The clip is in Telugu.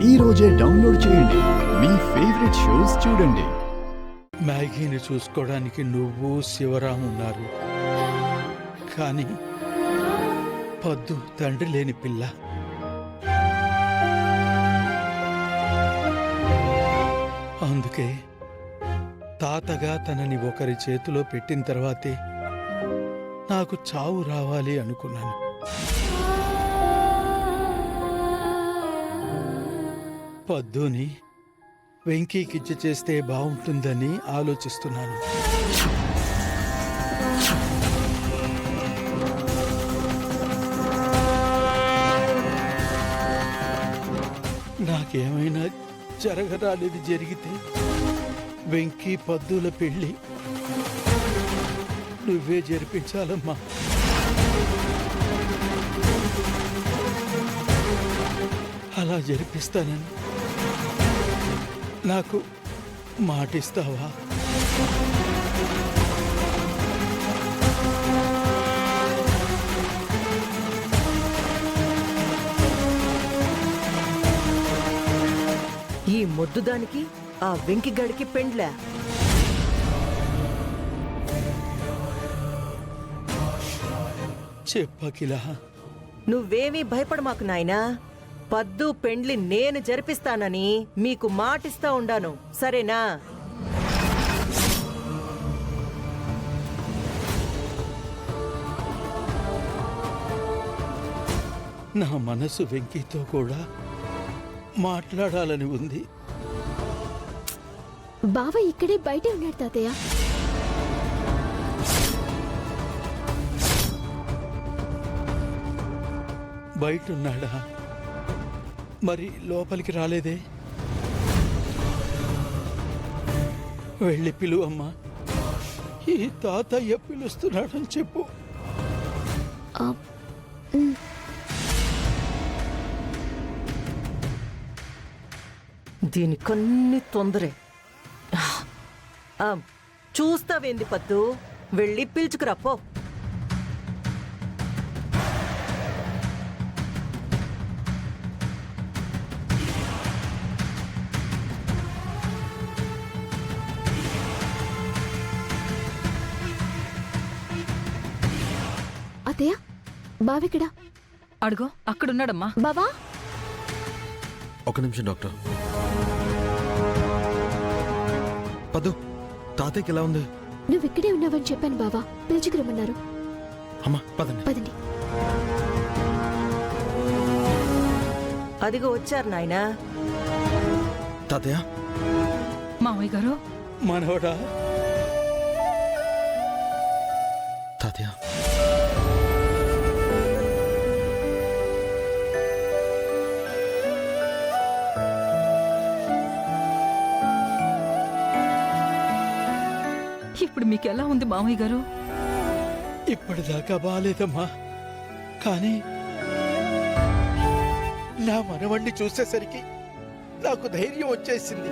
ఈ రోజే డౌన్లోడ్ చేయండి. మీ ఫేవరెట్ షోస్ చూడండి. మ్యాగీని చూసుకోవడానికి నువ్వు శివరాం ఉన్నారు, కానీ పద్దు తండ్రి లేని పిల్ల. అందుకే తాతగా తనని ఒకరి చేతిలో పెట్టిన తర్వాతే నాకు చావు రావాలి అనుకున్నాను. పద్దుని వెంకీకిచ్చి చేస్తే బాగుంటుందని ఆలోచిస్తున్నాను. నాకేమైనా జరగరానిది జరిగితే వెంకీ పద్దుల పెళ్లి నువ్వే జరిపించాలమ్మా. అలా జరిపిస్తానని నాకు మాటిస్తావా? ఈ మొద్దుదానికి ఆ వెంకిగడికి పెండ్లా? చెప్పకిలా. నువ్వేమీ భయపడ మాకు నాయనా. పద్దు పెండ్లి నేను జరిపిస్తానని మీకు మాటిస్తా ఉండాను, సరేనా? నా మనసు వెంకీతో కూడా మాట్లాడాలని ఉంది. బావ ఇక్కడే బయటే ఉన్నాడు తాతయ్య. బయటున్నాడా? మరి లోపలికి రాలేదే? వెళ్ళి పిలువమ్మా. ఈ తాతయ్య పిలుస్తున్నాడని చెప్పు. దీనికన్ని తొందరే. చూస్తావేంది పద్దు, వెళ్ళి పిలుచుకురా పో. అత్తయ్య, బావిక్కడా? అడుగో, అక్కడున్నాడమ్మా. బావా, ఒక నిమిషం డాక్టర్. పద్దు, తాతయ్యకి ఎలా ఉంది? నువ్వు ఇక్కడే ఉన్నావని చెప్పాను బావా, పిలుచుకురమ్మన్నారు. అమ్మా పదండి. పదండి. అదిగో వచ్చారు నాయనా. తాతయ్య. మామయ్య గారు. మనవడా? తాతయ్య. ఇప్పుడు మీకెలా ఉంది మామయ్య గారు? ఇప్పటిదాకా బాలేదమ్మా, కానీ నా మనవణ్ణి చూసేసరికి నాకు ధైర్యం వచ్చేసింది.